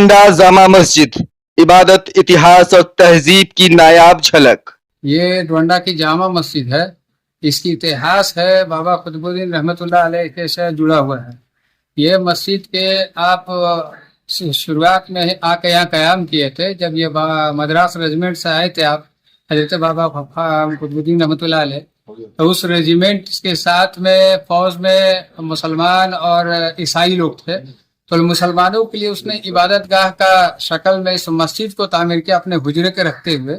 डोरंडा जामा मस्जिद, इबादत, इतिहास और तहजीब की नायाब झलक। ये डोरंडा की जामा मस्जिद है। इसकी इतिहास है बाबा कुतुबुद्दीन रहमतुल्लाह अलैह के से जुड़ा हुआ है। ये मस्जिद के आप शुरुआत में आके यहाँ कयाम किए थे जब ये मद्रास रेजिमेंट से आए थे आप हजरत बाबा कुतुबुद्दीन रहमतुल्लाह अलैह। तो उस रेजिमेंट के साथ में फौज में मुसलमान और ईसाई लोग थे। तो मुसलमानों के लिए उसने इबादत गाह का शक्ल में इस मस्जिद को तामीर किया अपने हुजरे के रखते हुए।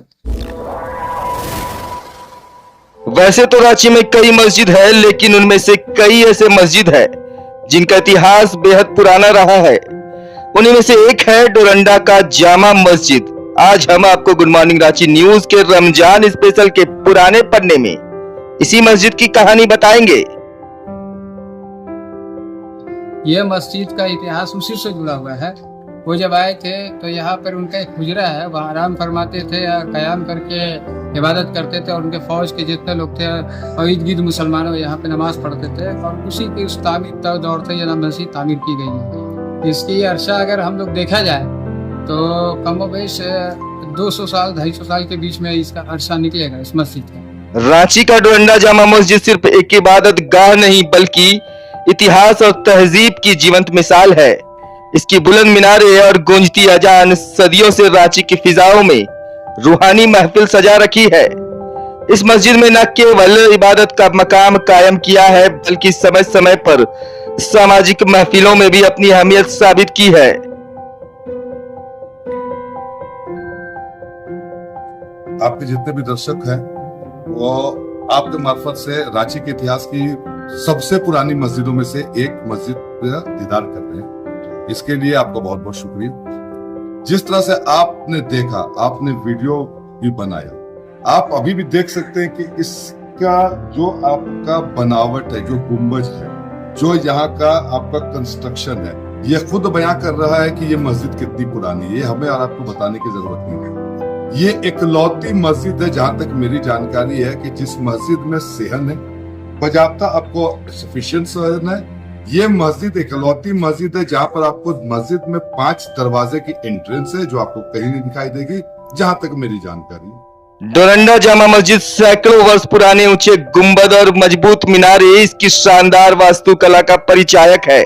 वैसे तो रांची में कई मस्जिद है, लेकिन उनमें से कई ऐसे मस्जिद है जिनका इतिहास बेहद पुराना रहा है। उन्हीं में से एक है डोरंडा का जामा मस्जिद। आज हम आपको गुड मॉर्निंग रांची न्यूज के रमजान स्पेशल के पुराने पन्ने में इसी मस्जिद की कहानी बताएंगे। यह मस्जिद का इतिहास उसी से जुड़ा हुआ है। वो जब आए थे तो यहाँ पर उनका एक हुजरा है, वहाँ आराम फरमाते थे या कयाम करके इबादत करते थे। और उनके फौज के जितने लोग थे और इर्द गिर्द मुसलमानों यहाँ पे नमाज पढ़ते थे। और उसी की उस तामीर दौर से यह मस्जिद तामीर की गई है। इसकी अरसा अगर हम लोग देखा जाए तो कमोबेश 200 साल 250 साल के बीच में इसका अरसा निकलेगा इस मस्जिद का। रांची का डोरंडा जामा मस्जिद सिर्फ एक इबादत गाह नहीं बल्कि इतिहास और तहजीब की जीवंत मिसाल है। इसकी बुलंद मीनारें और गूंजती अजान सदियों से रांची की फिजाओं में रूहानी महफिल सजा रखी है। इस मस्जिद में न केवल इबादत का मकाम कायम किया है बल्कि समय समय पर सामाजिक महफिलों में भी अपनी अहमियत साबित की है। आपके जितने भी दर्शक हैं वो आपके मार्फत से रांची के इतिहास की सबसे पुरानी मस्जिदों में से एक मस्जिद का दीदार कर रहे हैं। इसके लिए आपका बहुत बहुत शुक्रिया। जिस तरह से आपने देखा, आपने वीडियो भी बनाया, आप अभी भी देख सकते हैं कि इसका जो आपका बनावट है, जो गुंबज है, जो यहाँ का आपका कंस्ट्रक्शन है, ये खुद बयां कर रहा है कि ये मस्जिद कितनी पुरानी है। हमें और आपको बताने की जरूरत नहीं है। ये इकलौती मस्जिद है जहां तक मेरी जानकारी है कि जिस मस्जिद में सेहन है, पर्याप्ता आपको सफिशिएंट सेहन है। ये मस्जिद इकलौती मस्जिद है जहां पर आपको मस्जिद में 5 दरवाजे की एंट्रेंस है जो आपको कहीं नहीं दिखाई देगी, जहां तक मेरी जानकारी। डोरंडा जामा मस्जिद सैकड़ों वर्ष पुराने ऊंचे गुंबद और मजबूत मीनारे इसकी शानदार वास्तुकला का परिचायक है।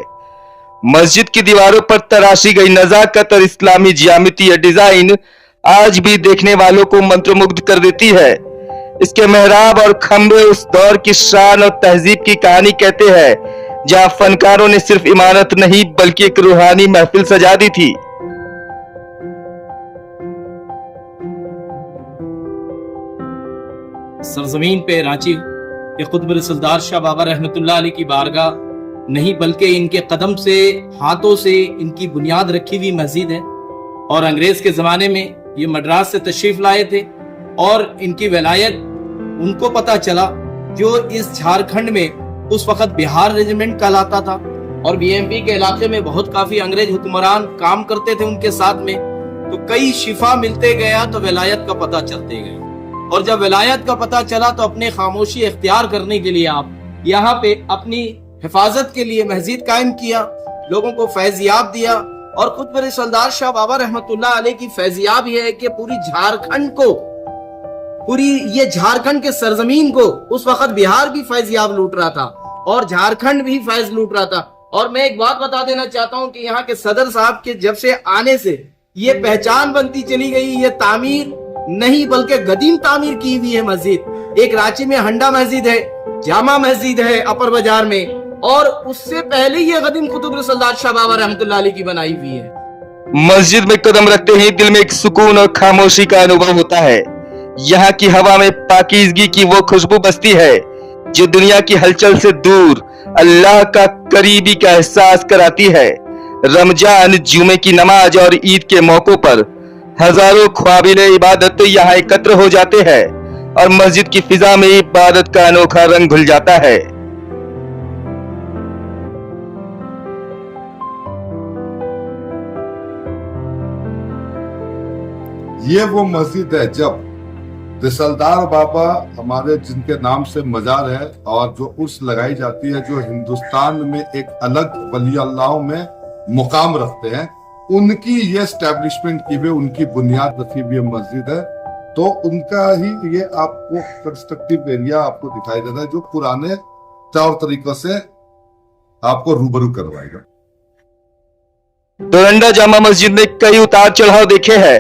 मस्जिद की दीवारों पर तराशी गई नजाकत और इस्लामी ज्यामितीय डिजाइन आज भी देखने वालों को मंत्रमुग्ध कर देती है। इसके मेहराब और खंबे उस दौर की शान और तहजीब की कहानी कहते हैं जहां फनकारों ने सिर्फ इमारत नहीं बल्कि एक रूहानी महफिल सजा दी थी। सरजमीन पे रांची के खुतब रसूलदार शाह बाबा रहमतुल्लाह अलैह की बारगाह नहीं बल्कि इनके कदम से, हाथों से इनकी बुनियाद रखी हुई मस्जिद है। और अंग्रेज के जमाने में ये मद्रास से तशरीफ लाए थे और इनकी वलायत उनको पता चला जो इस झारखंड में उस वक्त बिहार रेजिमेंट कहलाता था और बीएमपी के इलाके में बहुत काफी अंग्रेज हुक्मरान काम करते थे उनके साथ में। तो कई शिफा मिलते गया तो वलायत का पता चलते गया। और जब वलायत का पता चला तो अपने खामोशी इख्तियार करने के लिए आप यहाँ पे अपनी हिफाजत के लिए मस्जिद कायम किया, लोगों को फैजियाब दिया। और खुद मेरे सरदार शाह बाबा रहमतुल्लाह अलैह की फैजियाब यह है कि पूरी झारखंड को, पूरी ये झारखंड के सरजमीन को उस वक्त बिहार भी फैजियाब लूट रहा था और झारखंड भी फैज लूट रहा था। और मैं एक बात बता देना चाहता हूं कि यहाँ के सदर साहब के जब से आने से ये पहचान बनती चली गई। ये तामीर नहीं बल्कि गदीम तामीर की हुई है मस्जिद। एक रांची में हंडा मस्जिद है, जामा मस्जिद है अपर बाजार में, और उससे पहले ये गदीम कुतुब रसूलदार शाह बाबा रहमतुल्लाह अलैह की बनाई हुई है। मस्जिद में कदम रखते ही दिल में एक सुकून और खामोशी का अनुभव होता है। यहाँ की हवा में पाकीज़गी की वो खुशबू बसती है जो दुनिया की हलचल से दूर अल्लाह का करीबी का एहसास कराती है। रमजान, जुमे की नमाज और ईद के मौकों पर हजारों ख्वाबिले इबादत यहाँ एकत्र हो जाते हैं और मस्जिद की फिजा में इबादत का अनोखा रंग घुल जाता है। ये वो मस्जिद है जब रिसलदार बाबा हमारे जिनके नाम से मजार है और जो उर्स लगाई जाती है, जो हिंदुस्तान में एक अलग वली अल्लाह में मुकाम रखते हैं, उनकी ये स्टैब्लिशमेंट की हुई, उनकी बुनियाद रखी हुई मस्जिद है। तो उनका ही ये आपको कंस्ट्रक्टिव एरिया आपको दिखाई देता है, जो पुराने तौर तरीकों से आपको रूबरू करवाएगा। डोरंडा जामा मस्जिद ने कई उतार चढ़ाव देखे हैं।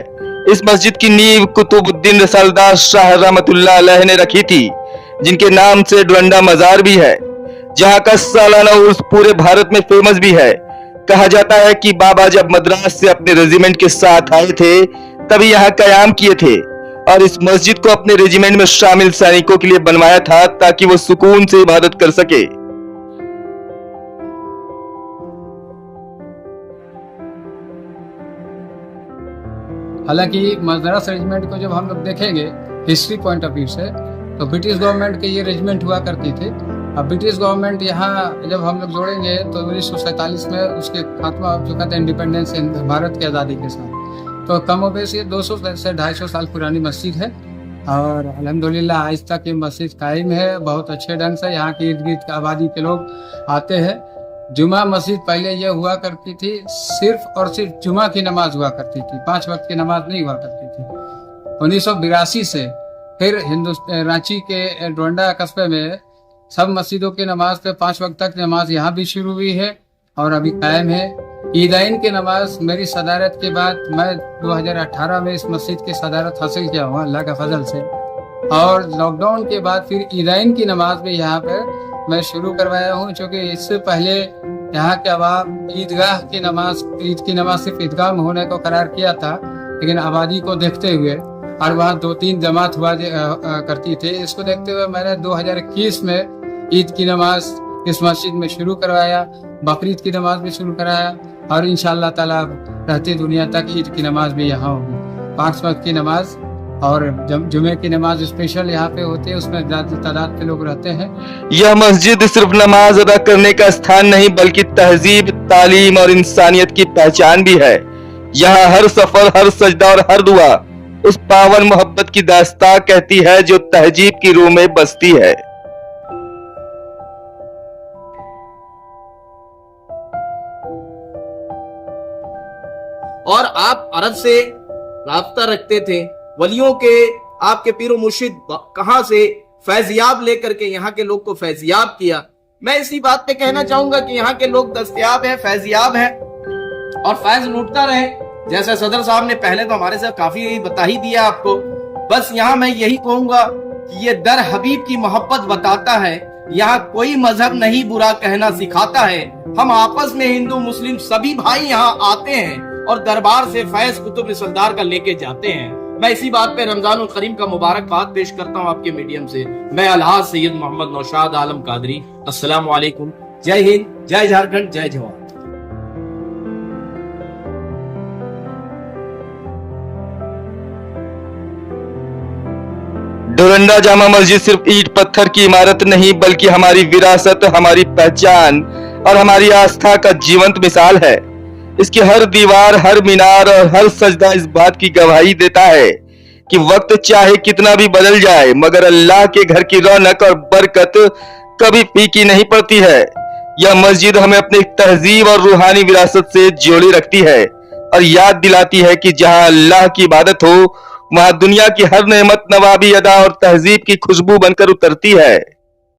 इस मस्जिद की नींव कुतुबुद्दीन रसालदार शाह रहमतुल्लाह अलैह ने रखी थी, जिनके नाम से डोरंडा मजार भी है, जहां का सालाना उर्स पूरे भारत में फेमस भी है। कहा जाता है कि बाबा जब मद्रास से अपने रेजिमेंट के साथ आए थे तभी यहाँ कयाम किए थे और इस मस्जिद को अपने रेजिमेंट में शामिल सैनिकों के लिए बनवाया था ताकि वो सुकून से इबादत कर सके। हालांकि मद्रास रेजिमेंट को जब हम लोग देखेंगे हिस्ट्री पॉइंट ऑफ व्यू से, तो ब्रिटिश गवर्नमेंट के ये रेजिमेंट हुआ करती थी। अब ब्रिटिश गवर्नमेंट यहाँ जब हम लोग जोड़ेंगे तो 1947 में उसके खात्मा हो चुका था इंडिपेंडेंस भारत की आज़ादी के साथ। तो कम बेश ये 200 से 250 साल पुरानी मस्जिद है और अल्हम्दुलिल्लाह आज तक ये मस्जिद कायम है। बहुत अच्छे ढंग से यहाँ की इर्द गिर्द आबादी के लोग आते हैं। जुमा मस्जिद पहले ये हुआ करती थी, सिर्फ और सिर्फ जुमा की नमाज हुआ करती थी, 5 वक्त की नमाज नहीं हुआ करती थी। 1982 से फिर रांची के डोरंडा कस्बे में सब मस्जिदों की नमाज पे 5 वक्त तक नमाज यहाँ भी शुरू हुई है और अभी कायम है। ईदाइन की नमाज मेरी सदारत के बाद मैं 2018 में इस मस्जिद की सदारत हासिल किया हूँ अल्लाह का फजल से, और लॉकडाउन के बाद फिर ईदाइन की नमाज भी यहाँ पे मैं शुरू करवाया हूँ। क्योंकि इससे पहले यहाँ के अवाम ईदगाह की नमाज, ईद की नमाज सिर्फ ईदगाह में होने को करार किया था, लेकिन आबादी को देखते हुए और वहाँ 2-3 जमात हुआ करती थी, इसको देखते हुए मैंने 2021 में ईद की नमाज इस मस्जिद में शुरू करवाया, बकरीद की नमाज भी शुरू कराया और इंशाअल्लाह ताला रहती दुनिया तक ईद की नमाज भी यहाँ होगी। 5 वक्त की नमाज और जुमे की नमाज स्पेशल यहाँ पे होती है, उसमें ज्यादा तादाद के लोग रहते हैं। यह मस्जिद सिर्फ नमाज अदा करने का स्थान नहीं बल्कि तहजीब, तालीम और इंसानियत की पहचान भी है। यहाँ हर सफर, हर सजदा और हर दुआ उस पावन मोहब्बत की दास्तां कहती है जो तहजीब की रूह में बसती है। और आप अरब से राब्ता रखते थे, वलियों के, आपके पीरो मुर्शिद कहां से फैजियाब लेकर के यहाँ के लोग को फैजियाब किया। मैं इसी बात पे कहना चाहूंगा कि यहाँ के लोग दस्तयाब है, फैजियाब है और फैज लूटता रहे। जैसा सदर साहब ने पहले तो हमारे साथ काफी बता ही दिया आपको। बस यहाँ मैं यही कहूंगा कि ये दर हबीब की मोहब्बत बताता है। यहाँ कोई मजहब नहीं बुरा कहना सिखाता है। हम आपस में हिंदू मुस्लिम सभी भाई यहाँ आते हैं और दरबार से फैज कुतुब रसूलदार का लेके जाते हैं। मैं इसी बात पे रमजानुल करीम का मुबारकबाद पेश करता हूँ आपके मीडियम से। मैं अलहाज सैयद मोहम्मद नौशाद आलम कादरी, अस्सलाम वालेकुम। जय हिंद, जय झारखंड, जय जवान। डोरंडा जामा मस्जिद सिर्फ ईंट पत्थर की इमारत नहीं बल्कि हमारी विरासत, हमारी पहचान और हमारी आस्था का जीवंत मिसाल है। इसकी हर दीवार, हर मीनार और हर सजदा इस बात की गवाही देता है कि वक्त चाहे कितना भी बदल जाए मगर अल्लाह के घर की रौनक और बरकत कभी फीकी नहीं पड़ती है। यह मस्जिद हमें अपनी तहजीब और रूहानी विरासत से जोड़े रखती है और याद दिलाती है कि जहां अल्लाह की इबादत हो वहां दुनिया की हर नेमत नवाबी अदा और तहजीब की खुशबू बनकर उतरती है।